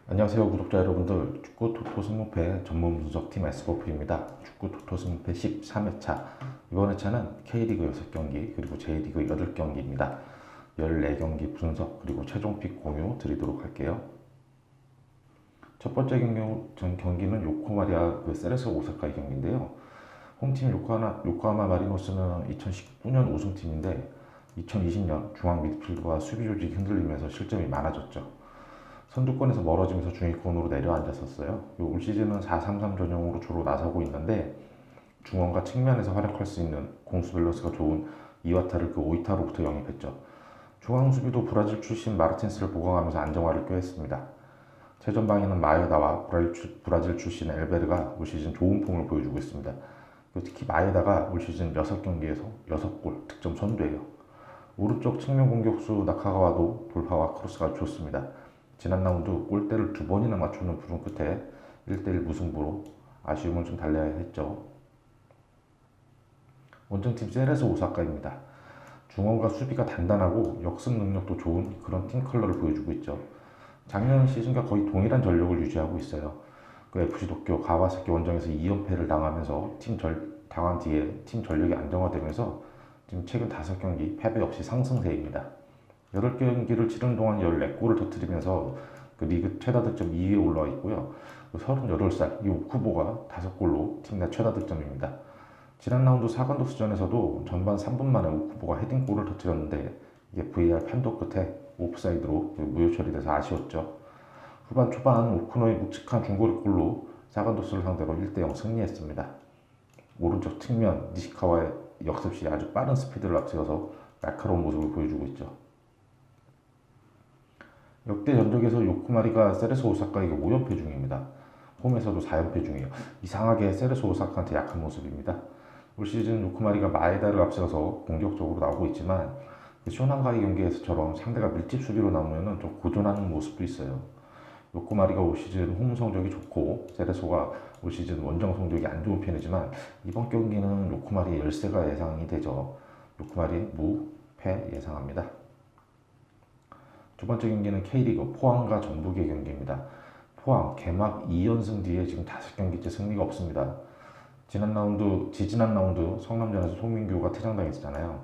안녕하세요 구독자 여러분들, 축구 토토 승무패 전문 분석팀 S버프입니다. 축구 토토 승무패 13회차, 이번 회차는 K리그 6경기 그리고 J리그 8경기입니다. 14경기 분석 그리고 최종 픽 공유 드리도록 할게요. 첫 번째 경기는 요코마리아 세레소 오사카의 경기인데요. 홈팀 요코하마 마리노스는 2019년 우승팀인데 2020년 중앙 미드필드와 수비 조직이 흔들리면서 실점이 많아졌죠. 선두권에서 멀어지면서 중위권으로 내려앉았었어요. 올 시즌은 4-3-3 전형으로 주로 나서고 있는데 중원과 측면에서 활약할 수 있는 공수 밸런스가 좋은 이와타를 오이타로부터 영입했죠. 중앙 수비도 브라질 출신 마르틴스를 보강하면서 안정화를 꾀했습니다. 최전방에는 마에다와 브라질 출신 엘베르가 올 시즌 좋은 폼을 보여주고 있습니다. 특히 마에다가 올 시즌 6경기에서 6골, 득점 선두예요. 오른쪽 측면 공격수 나카가와도 돌파와 크로스가 좋습니다. 지난 라운드 골대를 2번이나 맞추는 부분 끝에 1대1 무승부로 아쉬움을 좀 달래야 했죠. 원정팀 세레소 오사카입니다. 중원과 수비가 단단하고 역습 능력도 좋은 그런 팀 컬러를 보여주고 있죠. 작년 시즌과 거의 동일한 전력을 유지하고 있어요. FC 도쿄 가와사키 원정에서 2연패를 당하면서 당한 뒤에 팀 전력이 안정화되면서 지금 최근 5경기 패배 없이 상승세입니다. 8경기를 치른 동안 14골을 터뜨리면서 리그 최다 득점 2위에 올라와 있고요. 38살 이 오쿠보가 5골로 팀 내 최다 득점입니다. 지난 라운드 사간도스전에서도 전반 3분 만에 오쿠보가 헤딩골을 터뜨렸는데 이게 VAR 판독 끝에 옵사이드로 무효 처리돼서 아쉬웠죠. 후반 초반 오쿠노의 묵직한 중거리골로 사간도스를 상대로 1대0 승리했습니다. 오른쪽 측면 니시카와의 역습 시 아주 빠른 스피드를 앞세워서 날카로운 모습을 보여주고 있죠. 역대 전적에서 요코마리가 세레소 오사카에게 5연패 중입니다. 홈에서도 4연패 중이에요. 이상하게 세레소 오사카한테 약한 모습입니다. 올 시즌 요코마리가 마에다를 앞세워서 공격적으로 나오고 있지만 쇼난가이 경기에서처럼 상대가 밀집 수비로 나오면 좀 고전하는 모습도 있어요. 요코마리가 올 시즌 홈 성적이 좋고 세레소가 올 시즌 원정 성적이 안 좋은 편이지만 이번 경기는 요코마리의 열세가 예상이 되죠. 요코마리의 무패 예상합니다. 두 번째 경기는 K리그 포항과 전북의 경기입니다. 포항 개막 2연승 뒤에 지금 5경기째 승리가 없습니다. 지지난 라운드 성남전에서 송민규가 퇴장당했잖아요.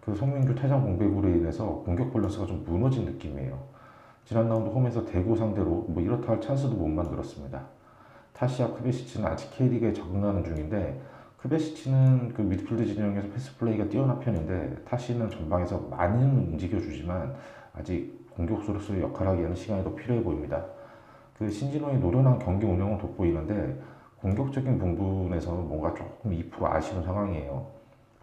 그 송민규 퇴장 공백으로 인해서 공격 밸런스가 좀 무너진 느낌이에요. 지난 라운드 홈에서 대구 상대로 이렇다 할 찬스도 못 만들었습니다. 타시와 크베시치는 아직 K리그에 적응하는 중인데 크베시치는 그 미드필드 진영에서 패스 플레이가 뛰어난 편인데 타시는 전방에서 많이는 움직여주지만 아직 공격수로서의 역할을 하기에는 시간이 더 필요해 보입니다. 신진호의 노련한 경기 운영은 돋보이는데 공격적인 부분에서 뭔가 조금 2% 아쉬운 상황이에요.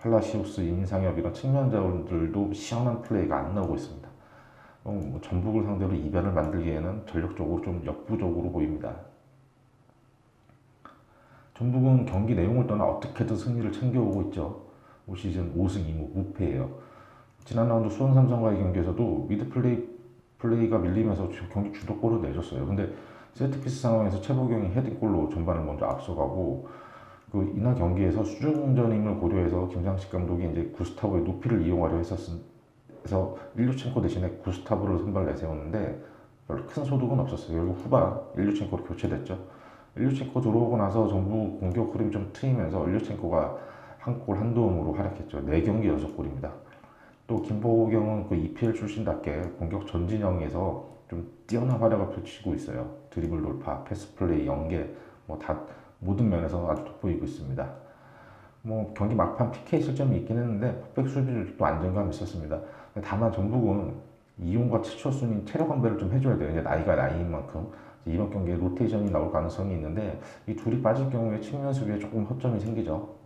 팔라시오스, 임상엽 이런 측면 자원들도 시원한 플레이가 안 나오고 있습니다. 전북을 상대로 이변을 만들기에는 전력적으로 좀 역부족으로 보입니다. 전북은 경기 내용을 떠나 어떻게든 승리를 챙겨오고 있죠. 올 시즌 5승 2무 무패예요. 지난 라운드 수원 삼성과의 경기에서도 플레이가 밀리면서 경기 주도골을 내줬어요. 근데 세트피스 상황에서 최보경이 헤딩골로 전반을 먼저 앞서가고 이날 경기에서 수중전임을 고려해서 김상식 감독이 이제 구스타보의 높이를 이용하려 해서 일류첸코 대신에 구스타보를 선발 내세웠는데 별로 큰 소득은 없었어요. 결국 후반 일류첸코로 교체됐죠. 일류첸코 들어오고 나서 전부 공격 흐름이 좀 트이면서 일류첸코가 한 골 한 도움으로 활약했죠. 4경기 연속골입니다. 또 김보경은 EPL 출신답게 공격 전진형에서 좀 뛰어난 활약을 펼치고 있어요. 드리블 돌파, 패스 플레이, 연계 다 모든 면에서 아주 돋보이고 있습니다. 경기 막판 PK 실점이 있긴 했는데 풋백 수비도 안정감이 있었습니다. 다만 전북은 이용과 최철순이 체력 안배를 좀 해줘야 돼요. 이제 나이가 나이인 만큼 이번 경기에 로테이션이 나올 가능성이 있는데 이 둘이 빠질 경우에 측면 수비에 조금 허점이 생기죠.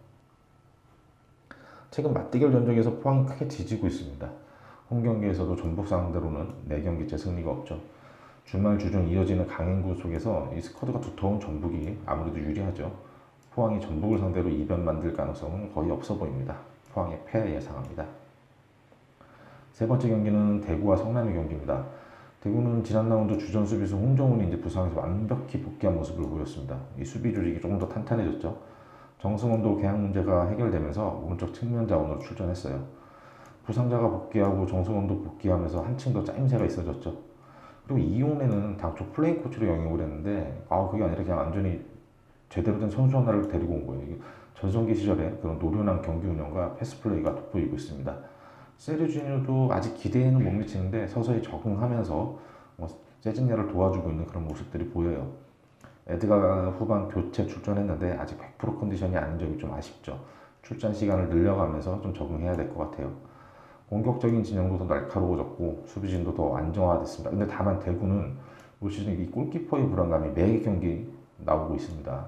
최근 맞대결 전적에서 포항이 크게 뒤지고 있습니다. 홈 경기에서도 전북 상대로는 4경기째 승리가 없죠. 주말 주중 이어지는 강행구 속에서 이 스쿼드가 두터운 전북이 아무래도 유리하죠. 포항이 전북을 상대로 이변 만들 가능성은 거의 없어 보입니다. 포항의 패 예상합니다. 세 번째 경기는 대구와 성남의 경기입니다. 대구는 지난 라운드 주전 수비수 홍정훈이 이제 부상에서 완벽히 복귀한 모습을 보였습니다. 이 수비 조직이 조금 더 탄탄해졌죠. 정승원도 계약 문제가 해결되면서 오른쪽 측면 자원으로 출전했어요. 부상자가 복귀하고 정승원도 복귀하면서 한층 더 짜임새가 있어졌죠. 그리고 이용래는 당초 플레이 코치로 영입을 했는데 그게 아니라 그냥 완전히 제대로 된 선수 하나를 데리고 온 거예요. 전성기 시절에 그런 노련한 경기 운영과 패스 플레이가 돋보이고 있습니다. 세르지뉴도 아직 기대에는 못 미치는데 서서히 적응하면서 세징야를 도와주고 있는 그런 모습들이 보여요. 에드가가 후반 교체 출전했는데 아직 100% 컨디션이 아닌 점이 좀 아쉽죠. 출전 시간을 늘려가면서 좀 적응해야 될 것 같아요. 공격적인 진영도 더 날카로워졌고 수비진도 더 안정화됐습니다. 근데 다만 대구는 올 시즌 이 골키퍼의 불안감이 매 경기 나오고 있습니다.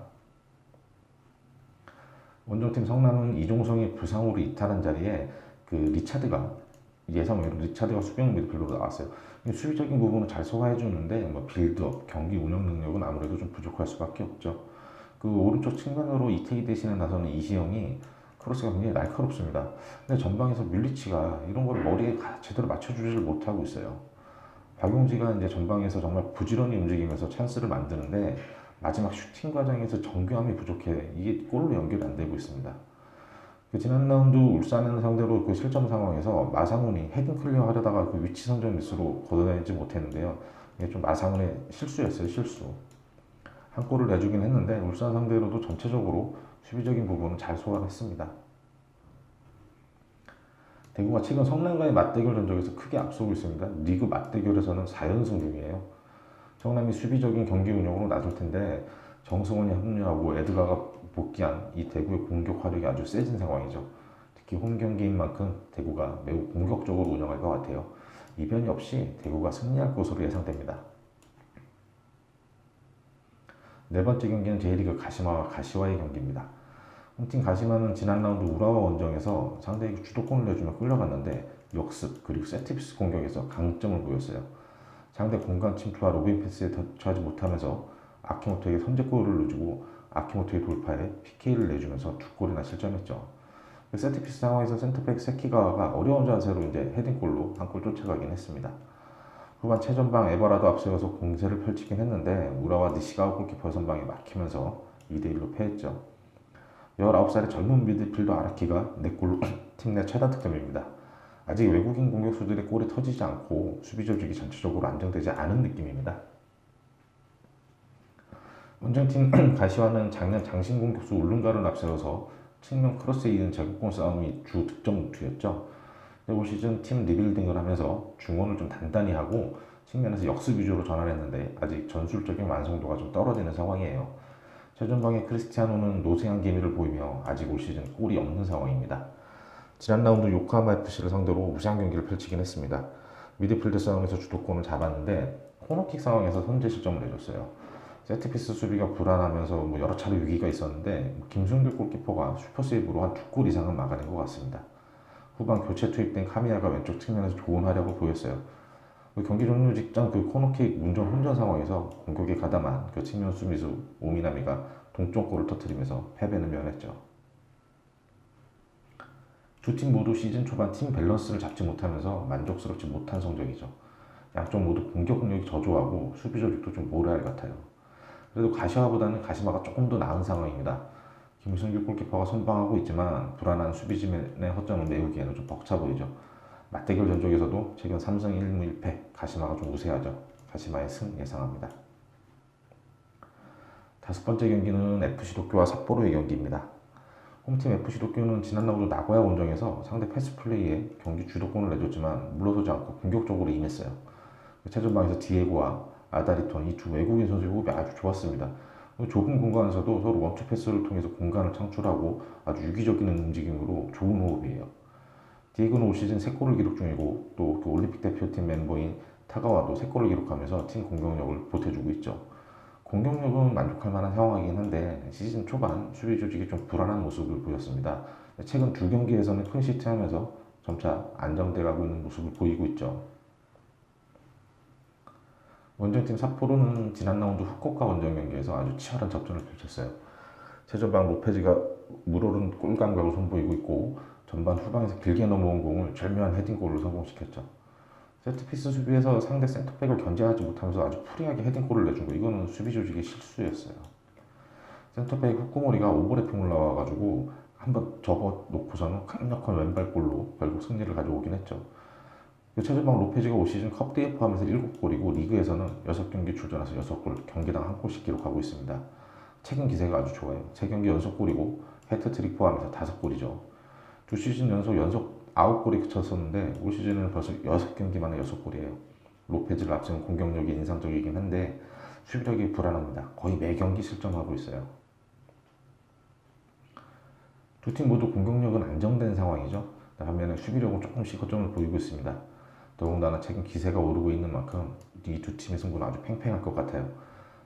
원정팀 성남은 이종성이 부상으로 이탈한 자리에 그 리차드가 예상외로 리차드가 수비형 미드필더로 나왔어요. 수비적인 부분은 잘 소화해 주는데 빌드업, 경기 운영 능력은 아무래도 좀 부족할 수밖에 없죠. 그 오른쪽 측면으로 이태희 대신에 나서는 이시영이 크로스가 굉장히 날카롭습니다. 근데 전방에서 뮬리치가 이런 걸 머리에 제대로 맞춰주지를 못하고 있어요. 박용지가 이제 전방에서 정말 부지런히 움직이면서 찬스를 만드는데 마지막 슈팅 과정에서 정교함이 부족해 이게 골로 연결이 안 되고 있습니다. 지난 라운드 울산을 상대로 그 실점 상황에서 마상훈이 헤딩 클리어 하려다가 그 위치 선정 미스로 걷어내지 못했는데요. 이게 좀 마상훈의 실수였어요, 실수. 한 골을 내주긴 했는데 울산 상대로도 전체적으로 수비적인 부분은 잘 소화를 했습니다. 대구가 최근 성남과의 맞대결 전적에서 크게 앞서고 있습니다. 리그 맞대결에서는 4연승 중이에요. 성남이 수비적인 경기 운영으로 나설 텐데 정승원이 합류하고 에드가가 복귀한 이 대구의 공격 화력이 아주 세진 상황이죠. 특히 홈 경기인 만큼 대구가 매우 공격적으로 운영할 것 같아요. 이변이 없이 대구가 승리할 것으로 예상됩니다. 네 번째 경기는 J리그 가시마와 가시와의 경기입니다. 홈팀 가시마는 지난 라운드 우라와 원정에서 상대에게 주도권을 내주며 끌려갔는데 역습 그리고 세트피스 공격에서 강점을 보였어요. 상대 공간 침투와 로빙 패스에 터치하지 못하면서 아키모토에게 선제골을 넣어주고 아키모토의 돌파에 PK를 내주면서 두 골이나 실점했죠. 세트피스 상황에서 센터백 세키가와가 어려운 자세로 이제 헤딩골로 한 골 쫓아가긴 했습니다. 후반 최전방 에버라도 앞서가서 공세를 펼치긴 했는데 우라와 니시가와 골키퍼 선방에 막히면서 2대1로 패했죠. 19살의 젊은 미드필더 아라키가 4골로 팀 내 최다 득점입니다. 아직 외국인 공격수들의 골이 터지지 않고 수비 조직이 전체적으로 안정되지 않은 느낌입니다. 원정팀 가시와는 작년 장신 공격수 울릉가를 앞세워서 측면 크로스에 이은 제공권 싸움이 주 득점투였죠. 올 시즌 팀 리빌딩을 하면서 중원을 좀 단단히 하고 측면에서 역습 위주로 전환했는데 아직 전술적인 완성도가 좀 떨어지는 상황이에요. 최전방의 크리스티아노는 노쇠한 기미를 보이며 아직 올 시즌 골이 없는 상황입니다. 지난 라운드 요코하마 FC를 상대로 우세한 경기를 펼치긴 했습니다. 미드필드 싸움에서 주도권을 잡았는데 코너킥 상황에서 선제 실점을 내줬어요. 세트피스 수비가 불안하면서 여러 차례 위기가 있었는데 김승규 골키퍼가 슈퍼세이브로 한 2골 이상은 막아낸 것 같습니다. 후반 교체 투입된 카미야가 왼쪽 측면에서 좋은 활약을 보였어요. 경기 종료 직전 그 코너킥 운전 혼전 상황에서 공격에 가담한 그 측면 수비수 오미나미가 동점골을 터뜨리면서 패배는 면했죠. 두 팀 모두 시즌 초반 팀 밸런스를 잡지 못하면서 만족스럽지 못한 성적이죠. 양쪽 모두 공격 능력이 저조하고 수비 조직도 좀 모래알 같아요. 그래도 가시화보다는 가시마가 조금 더 나은 상황입니다. 김승규 골키퍼가 선방하고 있지만 불안한 수비진의 허점을 메우기에는 좀 벅차 보이죠. 맞대결 전적에서도 최근 3승 1무 1패 가시마가 좀 우세하죠. 가시마의 승 예상합니다. 다섯 번째 경기는 FC 도쿄와 삿포로의 경기입니다. 홈팀 FC 도쿄는 지난 라운드 나고야 원정에서 상대 패스 플레이에 경기 주도권을 내줬지만 물러서지 않고 공격적으로 임했어요. 최전방에서 디에고와 아다리톤 이 두 외국인 선수의 호흡이 아주 좋았습니다. 좁은 공간에서도 서로 원투 패스를 통해서 공간을 창출하고 아주 유기적인 움직임으로 좋은 호흡이에요. 디에고는 올 시즌 3골을 기록 중이고 또 그 올림픽 대표팀 멤버인 타가와도 3골을 기록하면서 팀 공격력을 보태주고 있죠. 공격력은 만족할 만한 상황이긴 한데 시즌 초반 수비 조직이 좀 불안한 모습을 보였습니다. 최근 2경기에서는 클린시트 하면서 점차 안정돼가고 있는 모습을 보이고 있죠. 원정팀 삿포로는 지난 라운드 후쿠오카 원정 경기에서 아주 치열한 접전을 펼쳤어요. 최전방 로페즈가 물오른 골 감각을 선보이고 있고 전반 후방에서 길게 넘어온 공을 절묘한 헤딩골을 성공시켰죠. 세트피스 수비에서 상대 센터백을 견제하지 못하면서 아주 프리하게 헤딩골을 내준 거 이거는 수비 조직의 실수였어요. 센터백 후쿠모리가 오버래핑을 나와가지고 한번 접어놓고서는 강력한 왼발골로 결국 승리를 가져오긴 했죠. 최전방 로페즈가 올 시즌 컵대회 포함해서 7골이고 리그에서는 6경기 출전해서 6골, 경기당 1골씩 기록하고 있습니다. 최근 기세가 아주 좋아요. 3경기 연속골이고 해트트릭 포함해서 5골이죠. 두 시즌 연속 9골에 그쳤었는데 올 시즌은 벌써 6경기 만에 6골이에요. 로페즈를 앞세운 공격력이 인상적이긴 한데 수비력이 불안합니다. 거의 매 경기 실점하고 있어요. 두 팀 모두 공격력은 안정된 상황이죠. 반면에 수비력은 조금씩 허점을 보이고 있습니다. 더군다나 최근 기세가 오르고 있는 만큼 이 두 팀의 승부는 아주 팽팽할 것 같아요.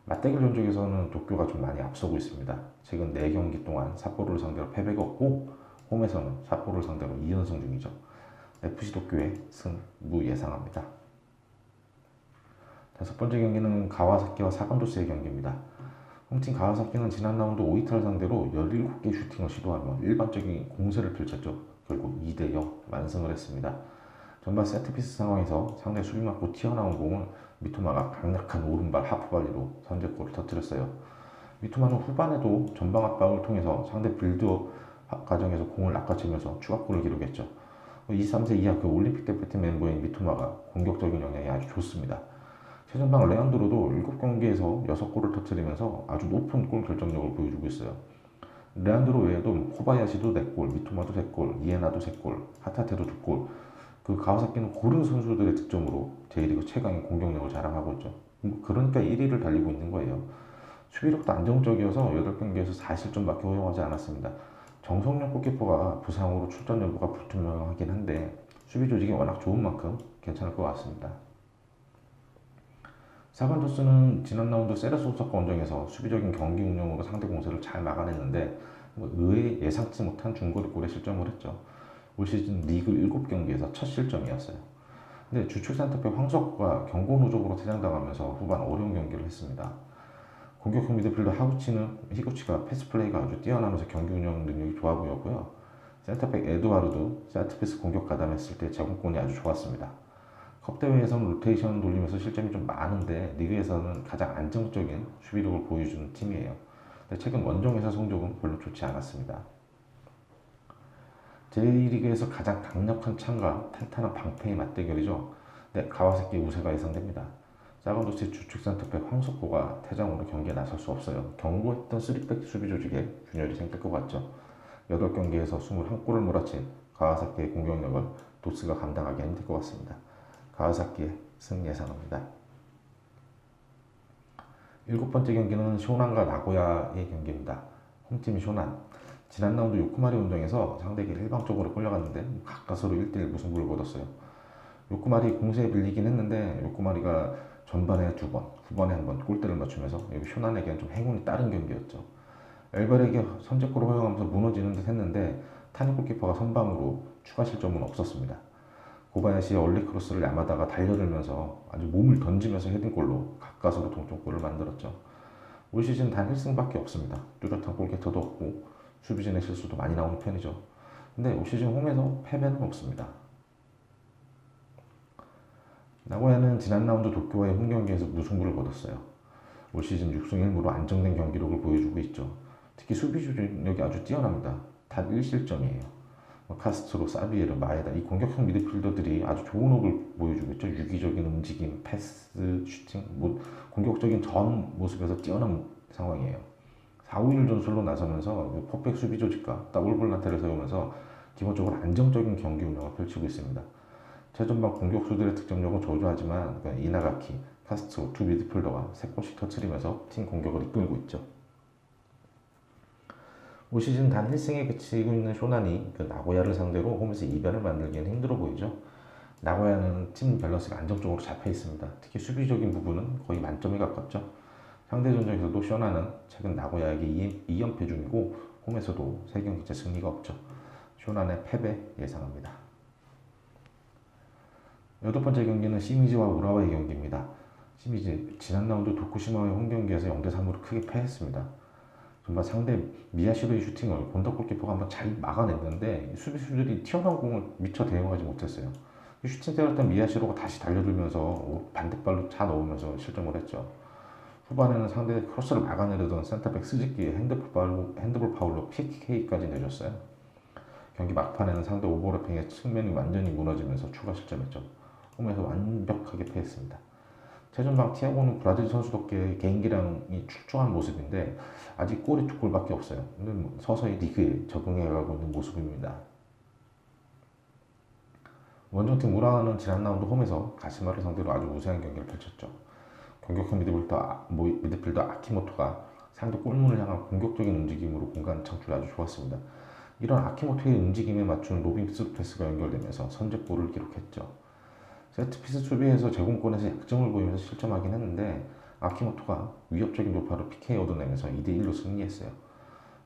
맞대결 전적에서는 도쿄가 좀 많이 앞서고 있습니다. 최근 4경기 동안 삿포로를 상대로 패배가 없고 홈에서는 삿포로를 상대로 2연승 중이죠. FC 도쿄의 승무 예상합니다. 다섯 번째 경기는 가와사키와 사간도스의 경기입니다. 홈팀 가와사키는 지난 라운드 오이타를 상대로 17개 슈팅을 시도하며 일반적인 공세를 펼쳤죠. 결국 2대0 완승을 했습니다. 전반 세트피스 상황에서 상대 수비 맞고 튀어나온 공을 미토마가 강력한 오른발 하프발리로 선제골을 터뜨렸어요. 미토마는 후반에도 전방 압박을 통해서 상대 빌드업 과정에서 공을 낚아채면서 추가골을 기록했죠. 23세 이하 그 올림픽 대표팀 멤버인 미토마가 공격적인 영향이 아주 좋습니다. 최전방 레안드로도 7경기에서 6골을 터뜨리면서 아주 높은 골 결정력을 보여주고 있어요. 레안드로 외에도 코바야시도 4골, 미토마도 3골, 이에나도 3골, 하타테도 2골. 그 가와사키는 고른 선수들의 득점으로 J리그 최강의 공격력을 자랑하고 있죠. 그러니까 1위를 달리고 있는 거예요. 수비력도 안정적이어서 8경기에서 4실점밖에 허용하지 않았습니다. 정성용 골키퍼가 부상으로 출전 여부가 불투명하긴 한데 수비 조직이 워낙 좋은 만큼 괜찮을 것 같습니다. 사간토스는 지난 라운드 세레스 오사카 원정에서 수비적인 경기 운영으로 상대 공세를 잘 막아냈는데 의외 예상치 못한 중거리 골에 실점을 했죠. 올 시즌 리그 7경기에서 첫 실점이었어요. 근데 주축 센터백 황석구가 경고 누적으로 퇴장당하면서 후반 어려운 경기를 했습니다. 공격형 미드필더 히구치가 패스 플레이가 아주 뛰어나면서 경기 운영 능력이 좋아 보였고요. 센터백 에드와르도 세트피스 공격 가담했을 때 제공권이 아주 좋았습니다. 컵대회에서는 로테이션 돌리면서 실점이 좀 많은데 리그에서는 가장 안정적인 수비력을 보여주는 팀이에요. 근데 최근 원정에서 성적은 별로 좋지 않았습니다. J리그에서 가장 강력한 창과 탄탄한 방패의 맞대결이죠. 네, 가와사키 우세가 예상됩니다. 사간도스의 주축 센터백 황석호가 퇴장으로 경기에 나설 수 없어요. 경고했던 3백 수비 조직에 균열이 생길 것 같죠. 8경기에서 21골을 몰아친 가와사키의 공격력을 도스가 감당하기 힘들 것 같습니다. 가와사키의 승 예상합니다. 7번째 경기는 쇼난과 나고야의 경기입니다. 홈팀 쇼난. 지난 라운드 요코마리 원정에서 상대에게 일방적으로 끌려갔는데 가까스로 1대1 무승부를 거뒀어요. 요코마리 공세에 밀리긴 했는데 요코마리가 전반에 2번, 후반에 1번 골대를 맞추면서 쇼난에게는 좀 행운이 따른 경기였죠. 엘발에게 선제골을 허용하면서 무너지는 듯 했는데 타니 골키퍼가 선방으로 추가 실점은 없었습니다. 고바야시의 얼리 크로스를 야마다가 달려들면서 아주 몸을 던지면서 헤딩골로 가까스로 동점골을 만들었죠. 올 시즌 단 1승밖에 없습니다. 뚜렷한 골게터도 없고 수비진의 실수도 많이 나오는 편이죠. 근데 올 시즌 홈에서 패배는 없습니다. 나고야는 지난 라운드 도쿄와의 홈경기에서 무승부를 거뒀어요. 올 시즌 6승 1무로 안정된 경기력을 보여주고 있죠. 특히 수비 조직력이 아주 뛰어납니다. 단 1실점이에요. 카스트로, 사비에르, 마에다 이 공격형 미드필더들이 아주 좋은 호흡을 보여주고 있죠. 유기적인 움직임, 패스, 슈팅, 공격적인 전 모습에서 뛰어난 상황이에요. 4-5-1 전술로 나서면서 퍼펙트 수비 조직과 더블 볼란테를 세우면서 기본적으로 안정적인 경기 운영을 펼치고 있습니다. 최전방 공격수들의 득점력은 저조하지만 이나가키, 카스트로 두 미드필더가 3골씩 터뜨리면서 팀 공격을 이끌고 있죠. 올 시즌 단 1승에 그치고 있는 쇼난이 나고야를 상대로 홈에서 이변을 만들기는 힘들어 보이죠. 나고야는 팀 밸런스가 안정적으로 잡혀 있습니다. 특히 수비적인 부분은 거의 만점에 가깝죠. 상대 전적에서도 쇼나는 최근 나고야에게 2연패 중이고 홈에서도 3경기째 승리가 없죠. 쇼난의 패배 예상합니다. 8번째 경기는 시미즈와 우라와의 경기입니다. 시미즈 지난 라운드 도쿠시마와의 홈경기에서 0대3으로 크게 패했습니다. 정말 상대 미야시로의 슈팅을 본다 골키퍼가 한번 잘 막아냈는데 수비수들이 튀어나온 공을 미처 대응하지 못했어요. 슈팅 때렸던 미야시로가 다시 달려들면서 반대발로 차 넣으면서 실점을 했죠. 후반에는 상대의 크로스를 막아내려던 센터백 스즈키의 핸드볼 파울로 PK까지 내줬어요. 경기 막판에는 상대 오버래핑의 측면이 완전히 무너지면서 추가 실점했죠. 홈에서 완벽하게 패했습니다. 최전방 티아고는 브라질 선수답게 개인기량이 출중한 모습인데 아직 골이 2골밖에 없어요. 근데 서서히 리그에 적응해가고 있는 모습입니다. 원정팀 우라와는 지난 라운드 홈에서 가시마를 상대로 아주 우세한 경기를 펼쳤죠. 공격형 미드필더 아키모토가 상대 골문을 향한 공격적인 움직임으로 공간 창출이 아주 좋았습니다. 이런 아키모토의 움직임에 맞춘 로빙 스루 패스가 연결되면서 선제골을 기록했죠. 세트피스 수비에서 제공권에서 약점을 보이면서 실점하긴 했는데 아키모토가 위협적인 돌파로 PK 얻어내면서 2대1로 승리했어요.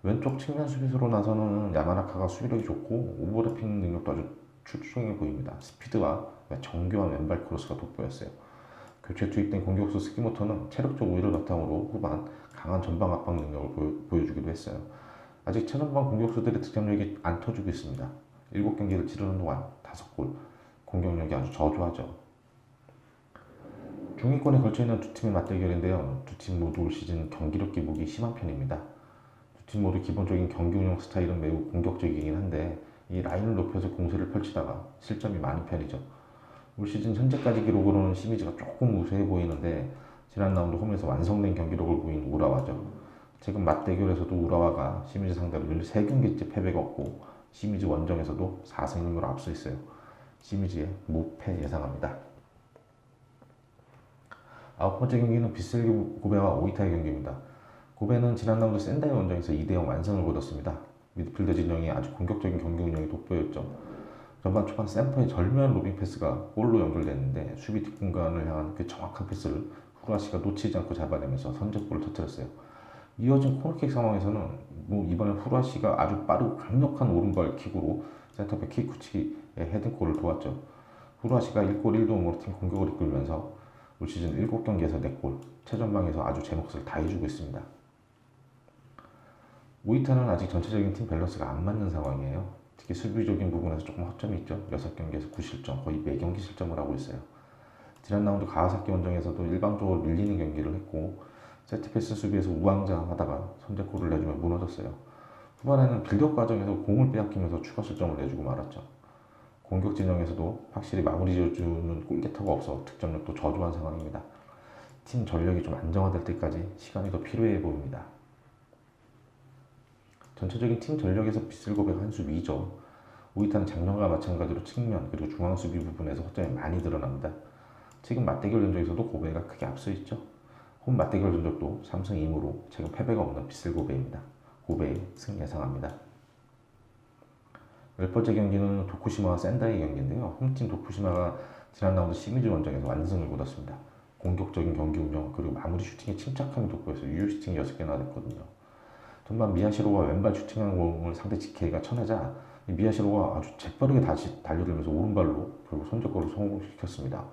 왼쪽 측면 수비수로 나서는 야마나카가 수비력이 좋고 오버래핑 능력도 아주 출중해 보입니다. 스피드와 정교한 왼발 크로스가 돋보였어요. 교체 투입된 공격수 스키모토는 체력적 우위를 바탕으로 후반 강한 전방 압박 능력을 보여주기도 했어요. 아직 최전방 공격수들의 득점력이 안 터지고 있습니다. 7경기를 치르는 동안 5골, 공격력이 아주 저조하죠. 중위권에 걸쳐있는 두 팀의 맞대결인데요. 두 팀 모두 올 시즌 경기력 기복이 심한 편입니다. 두 팀 모두 기본적인 경기 운영 스타일은 매우 공격적이긴 한데 이 라인을 높여서 공세를 펼치다가 실점이 많은 편이죠. 올 시즌 현재까지 기록으로는 시미즈가 조금 우세해 보이는데 지난 라운드 홈에서 완성된 경기력을 보인 우라와죠. 최근 맞대결에서도 우라와가 시미즈 상대로 13경기째 패배가 없고 시미즈 원정에서도 4승 1무로 앞서 있어요. 시미즈의 무패 예상합니다. 9번째 경기는 비셀 고베와 오이타의 경기입니다. 고베는 지난 라운드 센다이 원정에서 2대0 완승을 거뒀습니다. 미드필더 진영이 아주 공격적인 경기 운영이 돋보였죠. 전반 초반 샘퍼의 절묘한 로빙 패스가 골로 연결됐는데 수비 뒷공간을 향한 그 정확한 패스를 후라시가 놓치지 않고 잡아내면서 선제골을 터뜨렸어요. 이어진 코너킥 상황에서는 이번엔 후라시가 아주 빠르고 강력한 오른발 킥으로 센터백 키쿠치의 헤딩골을 도왔죠. 후라시가 1골 1도움으로 팀 공격을 이끌면서 올 시즌 7경기에서 4골, 최전방에서 아주 제 몫을 다해주고 있습니다. 오이타는 아직 전체적인 팀 밸런스가 안 맞는 상황이에요. 특히 수비적인 부분에서 조금 허점이 있죠. 6경기에서 9실점, 거의 매경기 실점을 하고 있어요. 지난 라운드 가와사키 원정에서도 일방적으로 밀리는 경기를 했고 세트피스 수비에서 우왕좌왕하다가 선제골을 내주며 무너졌어요. 후반에는 빌드업 과정에서 공을 빼앗기면서 추가 실점을 내주고 말았죠. 공격 진영에서도 확실히 마무리 지어주는 골게터가 없어 득점력도 저조한 상황입니다. 팀 전력이 좀 안정화될 때까지 시간이 더 필요해 보입니다. 전체적인 팀 전력에서 비슬고백 한 수 위죠. 오이타는 작년과 마찬가지로 측면 그리고 중앙 수비 부분에서 허점이 많이 드러납니다. 최근 맞대결 전적에서도 고베가 크게 앞서 있죠. 홈 맞대결 전적도 3승 2무로 최근 패배가 없는 비슬고베입니다. 고베의 승 예상합니다. 10번째 경기는 도쿠시마와 센다이 경기인데요. 홈팀 도쿠시마가 지난 라운드 시미즈 원정에서 완승을 거뒀습니다. 공격적인 경기 운영 그리고 마무리 슈팅에 침착함이 돋보여서 유효 슈팅이 6개나 됐거든요. 전반 미야시로가 왼발 슈팅한 공을 상대 지케이가 쳐내자 미야시로가 아주 재빠르게 다시 달려들면서 오른발로 결국 선제골을 성공시켰습니다.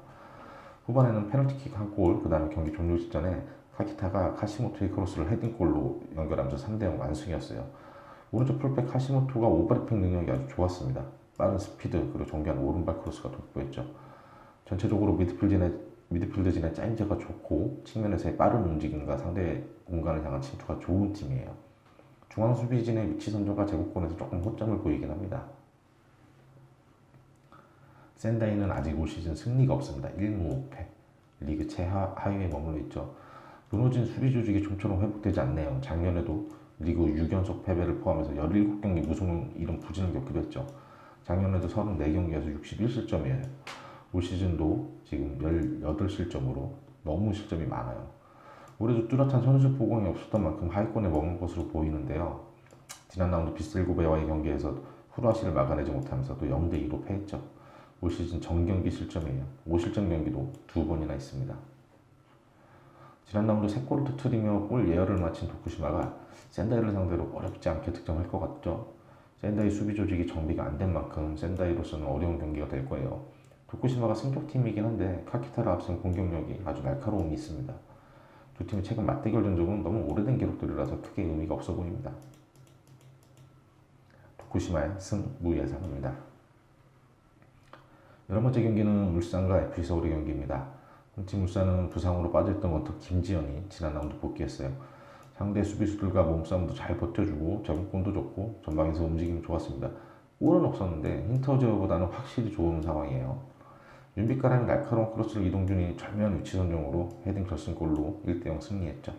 후반에는 페널티킥 한 골, 그 다음에 경기 종료 직전에 카키타가 카시모토의 크로스를 헤딩골로 연결하면서 3대0 완승이었어요. 오른쪽 풀백 카시모토가 오버래핑 능력이 아주 좋았습니다. 빠른 스피드 그리고 정교한 오른발 크로스가 돋보였죠. 전체적으로 미드필드진의 짜임새가 좋고 측면에서의 빠른 움직임과 상대 공간을 향한 침투가 좋은 팀이에요. 중앙 수비진의 위치 선정과 제공권에서 조금 허점을 보이긴 합니다. 센다이는 아직 올 시즌 승리가 없습니다. 1무 5패. 리그 최하위에 머물러 있죠. 무너진 수비 조직이 좀처럼 회복되지 않네요. 작년에도 리그 6연속 패배를 포함해서 17경기 무승 이런 부진을 겪기도 했죠. 작년에도 34경기에서 61실점이에요. 올 시즌도 지금 18실점으로 너무 실점이 많아요. 올해도 뚜렷한 선수 포광이 없었던 만큼 하위권에 머문 것으로 보이는데요. 지난 라운드 비셀고베와의 경기에서 후라시를 막아내지 못하면서 또 0대2로 패했죠. 올 시즌 정경기 실점이에요. 5실점 경기도 2번이나 있습니다. 지난 라운드 3골을 터뜨리며 골 예열을 마친 도쿠시마가 센다이를 상대로 어렵지 않게 득점할 것 같죠. 센다이 수비 조직이 정비가 안 된 만큼 센다이로서는 어려운 경기가 될 거예요. 도쿠시마가 승격팀이긴 한데 카키타를 앞선 공격력이 아주 날카로움이 있습니다. 두 팀의 최근 맞대결 전적은 너무 오래된 기록들이라서 크게 의미가 없어 보입니다. 도쿠시마의 승무 예상입니다. 11번째 경기는 울산과 FC서울의 경기입니다. 홈팀 울산은 부상으로 빠져있던 원톱 김지현이 지난 라운드 복귀했어요. 상대 수비수들과 몸싸움도 잘 버텨주고 적응권도 좋고 전방에서 움직임이 좋았습니다. 골은 없었는데 힌터제어보다는 확실히 좋은 상황이에요. 윤빛가람이 날카로운 크로스를 이동준이 절묘한 위치 선정으로 헤딩 결승골로 1대0 승리했죠.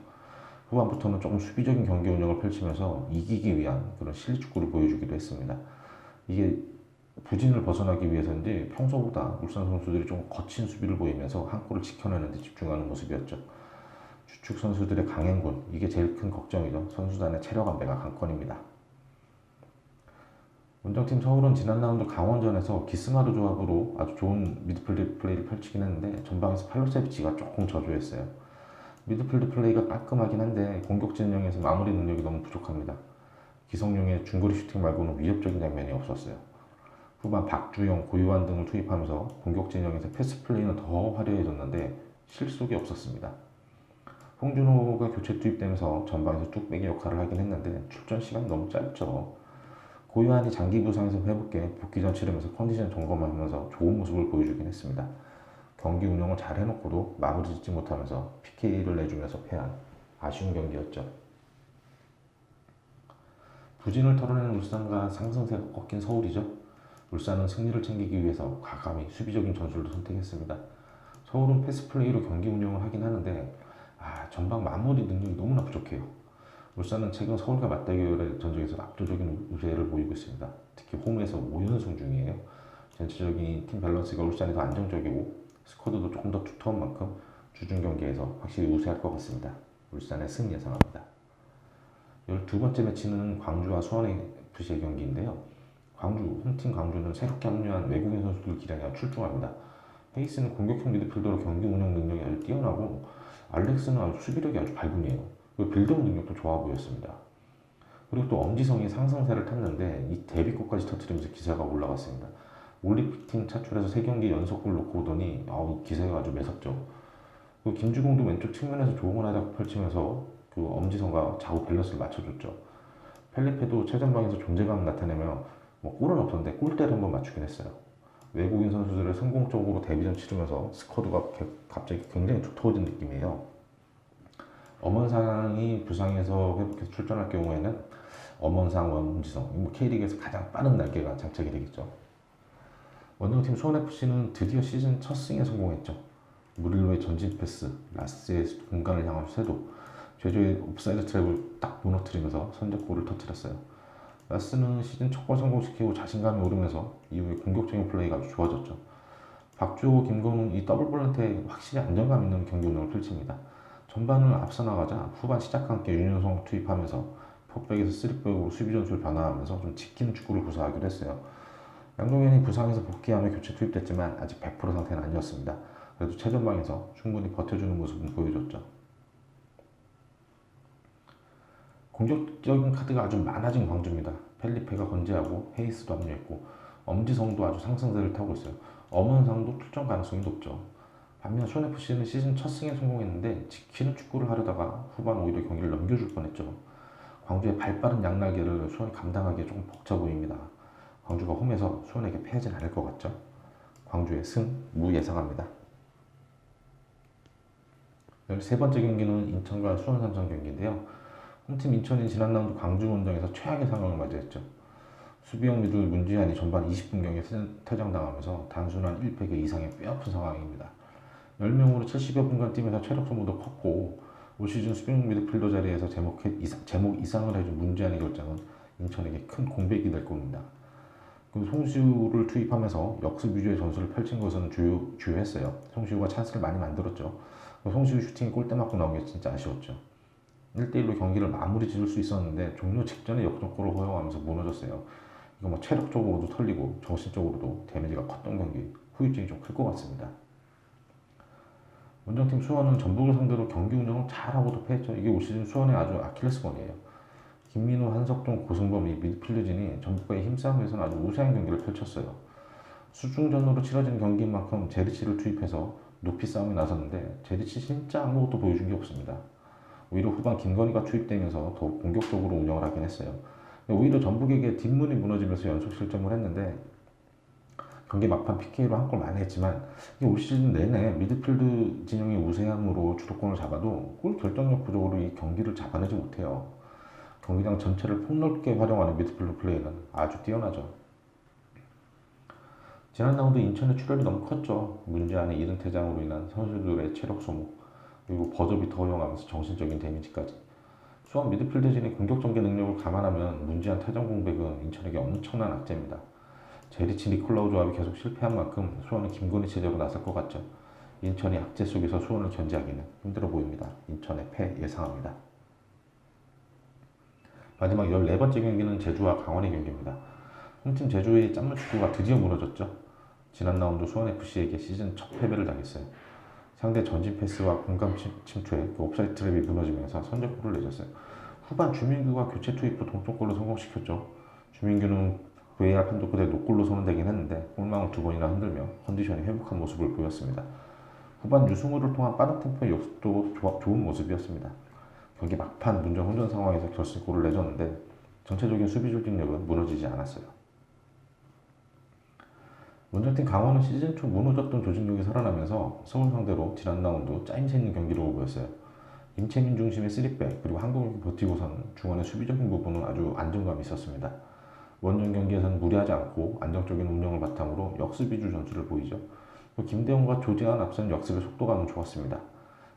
후반부터는 조금 수비적인 경기 운영을 펼치면서 이기기 위한 그런 실리축구를 보여주기도 했습니다. 이게 부진을 벗어나기 위해서인지 평소보다 울산 선수들이 좀 거친 수비를 보이면서 한 골을 지켜내는 데 집중하는 모습이었죠. 주축 선수들의 강행군, 이게 제일 큰 걱정이죠. 선수단의 체력 안배가 관건입니다. 원정팀 서울은 지난 라운드 강원전에서 기스마르 조합으로 아주 좋은 미드필드 플레이를 펼치긴 했는데 전방에서 팔로세비치가 조금 저조했어요. 미드필드 플레이가 깔끔하긴 한데 공격 진영에서 마무리 능력이 너무 부족합니다. 기성용의 중거리 슈팅 말고는 위협적인 장면이 없었어요. 후반 박주영, 고요한 등을 투입하면서 공격 진영에서 패스 플레이는 더 화려해졌는데 실속이 없었습니다. 홍준호가 교체 투입되면서 전방에서 뚝배기 역할을 하긴 했는데 출전 시간이 너무 짧죠. 고요한이 장기 부상에서 회복해 복귀전 치르면서 컨디션 점검하면서 좋은 모습을 보여주긴 했습니다. 경기 운영을 잘 해놓고도 마무리 짓지 못하면서 PK를 내주면서 패한 아쉬운 경기였죠. 부진을 털어내는 울산과 상승세가 꺾인 서울이죠. 울산은 승리를 챙기기 위해서 과감히 수비적인 전술을 선택했습니다. 서울은 패스 플레이로 경기 운영을 하긴 하는데 전방 마무리 능력이 너무나 부족해요. 울산은 최근 서울과 맞대결의 전적에서 압도적인 우세를 보이고 있습니다. 특히 홈에서 5연승 중이에요. 전체적인 팀 밸런스가 울산이 더 안정적이고 스쿼드도 조금 더 두터운 만큼 주중 경기에서 확실히 우세할 것 같습니다. 울산의 승리 예상합니다. 12번째 매치는 광주와 수원FC의 경기인데요. 홈팀 광주는 새롭게 합류한 외국인 선수들 기량이 출중합니다. 헤이스는 공격형 미드필더로 경기 운영 능력이 아주 뛰어나고 알렉스는 아주 수비력이 아주 발군이에요. 그리고 빌드업 능력도 좋아 보였습니다. 그리고 또 엄지성이 상승세를 탔는데 이 데뷔골까지 터뜨리면서 기세가 올라갔습니다. 올림픽팀 차출해서 3경기 연속골 놓고 오더니 기세가 아주 매섭죠. 그리고 김주공도 왼쪽 측면에서 좋은 활약 펼치면서 그 엄지성과 좌우 밸런스를 맞춰줬죠. 펠리페도 최전방에서 존재감을 나타내며 골은 없었는데 골대를 한번 맞추긴 했어요. 외국인 선수들을 성공적으로 데뷔전 치르면서 스쿼드가 갑자기 굉장히 두터워진 느낌이에요. 엄원상이 부상에서 회복해서 출전할 경우에는 엄원상, 엄지성, K리그에서 가장 빠른 날개가 장착이 되겠죠. 원정팀 수원FC는 드디어 시즌 첫 승에 성공했죠. 무릴로의 전진 패스, 라스의 공간을 향한 쇄도, 제조의 옵사이드 트랩을 딱 무너뜨리면서 선제골을 터뜨렸어요. 라스는 시즌 첫 골 성공시키고 자신감이 오르면서 이후에 공격적인 플레이가 아주 좋아졌죠. 박주호, 김건웅 이 더블 볼란트에 확실히 안정감 있는 경기 운영을 펼칩니다. 전반을 앞서 나가자 후반 시작과 함께 윤현성 투입하면서 포백에서 3백으로 수비 전술 변화하면서 좀 지키는 축구를 구사하기로 했어요. 양동현이 부상에서 복귀하며 교체 투입됐지만 아직 100% 상태는 아니었습니다. 그래도 최전방에서 충분히 버텨주는 모습은 보여줬죠. 공격적인 카드가 아주 많아진 광주입니다. 펠리페가 건재하고 헤이스도 합류했고 엄지성도 아주 상승세를 타고 있어요. 엄원상도 출전 가능성이 높죠. 반면 수원FC는 시즌 첫 승에 성공했는데 지키는 축구를 하려다가 후반 오히려 경기를 넘겨줄 뻔했죠. 광주의 발빠른 양날개를 수원이 감당하기에 조금 벅차 보입니다. 광주가 홈에서 수원에게 패하진 않을 것 같죠. 광주의 승, 무 예상합니다. 13번째 경기는 인천과 수원 삼성 경기인데요. 홈팀 인천이 지난 라운드 광주 원정에서 최악의 상황을 맞이했죠. 수비형 미들 문지한이 전반 20분경에 퇴장당하면서 단순한 1패기 이상의 뼈아픈 상황입니다. 10명으로 70여 분간 뛰면서 체력 소모도 컸고 올 시즌 수비형 미드필더 자리에서 제목 이상을 해준 문지한의 결정은 인천에게 큰 공백이 될 겁니다. 송시우를 투입하면서 역습 위주의 전술을 펼친 것은 주요했어요. 송시우가 찬스를 많이 만들었죠. 송시우 슈팅이 골대 맞고 나온 게 진짜 아쉬웠죠. 1대1로 경기를 마무리 지을 수 있었는데 종료 직전에 역전골을 허용하면서 무너졌어요. 이거 체력적으로도 털리고 정신적으로도 데미지가 컸던 경기, 후유증이 좀 클 것 같습니다. 원정팀 수원은 전북을 상대로 경기 운영을 잘하고도 패했죠. 이게 올 시즌 수원의 아주 아킬레스건이에요. 김민우, 한석종, 고승범 이 미드필더진이 전북과의 힘싸움에서는 아주 우세한 경기를 펼쳤어요. 수중전으로 치러진 경기인 만큼 제리치를 투입해서 높이 싸움에 나섰는데 제리치 진짜 아무것도 보여준 게 없습니다. 오히려 후반 김건희가 투입되면서 더 공격적으로 운영을 하긴 했어요. 오히려 전북에게 뒷문이 무너지면서 연속 실점을 했는데 경기 막판 PK로 한 골 만회했지만 올 시즌 내내 미드필드 진영의 우세함으로 주도권을 잡아도 골 결정력 부족으로 이 경기를 잡아내지 못해요. 경기장 전체를 폭넓게 활용하는 미드필더 플레이는 아주 뛰어나죠. 지난 라운드 인천의 출혈이 너무 컸죠. 문제안의 이른 퇴장으로 인한 선수들의 체력 소모, 그리고 버저비터 허용하면서 정신적인 데미지까지. 수원 미드필더진의 공격 전개 능력을 감안하면 문제안 퇴장 공백은 인천에게 엄청난 악재입니다. 제리치 니콜라우 조합이 계속 실패한 만큼 수원은 김건희 체제로 나설 것 같죠. 인천이 악재 속에서 수원을 견제하기는 힘들어 보입니다. 인천의 패 예상합니다. 마지막 14번째 경기는 제주와 강원의 경기입니다. 홈팀 제주의 짠물 축구가 드디어 무너졌죠. 지난 라운드 수원FC에게 시즌 첫 패배를 당했어요. 상대 전진 패스와 공간 침투에 그 옵사이드 트랩이 무너지면서 선제골을 내줬어요. 후반 주민규가 교체 투입으로 동점골로 성공시켰죠. 주민규는 VAR 판독 끝에 노골로 선언되긴 했는데 골망을 2번이나 흔들며 컨디션이 회복한 모습을 보였습니다. 후반 유승우를 통한 빠른 템포의 역습도 좋은 모습이었습니다. 경기 막판 문전 혼전 상황에서 결승골을 내줬는데 전체적인 수비 조직력은 무너지지 않았어요. 원정팀 강원은 시즌 초 무너졌던 조직력이 살아나면서 서울 상대로 지난 라운드 짜임새 있는 경기로 보였어요. 임채민 중심의 3백 그리고 한 공격이 버티고선 중원의 수비적인 부분은 아주 안정감이 있었습니다. 원정 경기에서는 무리하지 않고 안정적인 운영을 바탕으로 역습 위주 전술을 보이죠. 김대원과 조재환 앞선 역습의 속도감은 좋았습니다.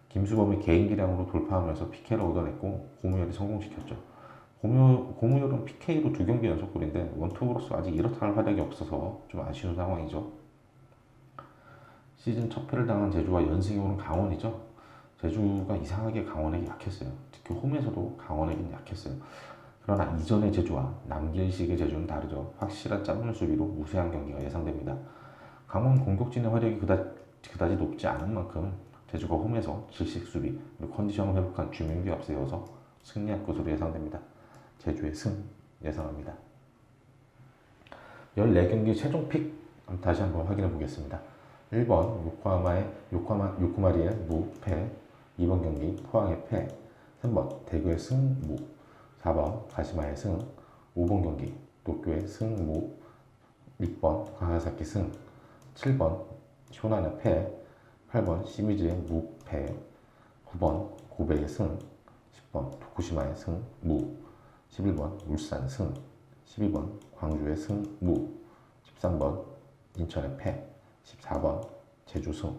김수범이 개인 기량으로 돌파하면서 PK를 얻어냈고 고무열이 성공시켰죠. 고무열은 PK로 2경기 연속골인데 원톱으로서 아직 이렇다 할 활약이 없어서 좀 아쉬운 상황이죠. 시즌 첫 패를 당한 제주와 연승에 오른 강원이죠. 제주가 이상하게 강원에게 약했어요. 특히 홈에서도 강원에게는 약했어요. 그러나 이전의 제주와 남길식의 제주는 다르죠. 확실한 짠물 수비로 우세한 경기가 예상됩니다. 강원 공격진의 활약이 그다지 높지 않은 만큼 제주가 홈에서 질식 수비 그리고 컨디션을 회복한 주민규 앞세워서 승리할 것으로 예상됩니다. 제주의 승 예상합니다. 14경기 최종 픽 다시 한번 확인해 보겠습니다. 1번 요코마리의 무패, 2번 경기 포항의 패, 3번 대구의 승무, 4번 가시마의 승, 5번 경기 도쿄의 승무, 6번 가하사키 승, 7번 쇼난의 패, 8번 시미즈의 무패, 9번 고베의 승, 10번 도쿠시마의 승, 무, 11번 울산 승, 12번 광주의 승, 무, 13번 인천의 패, 14번 제주 승.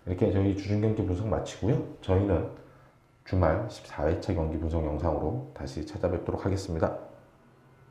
이렇게 저희 주중 경기 분석 마치고요. 저희는 주말 14회차 경기 분석 영상으로 다시 찾아뵙도록 하겠습니다.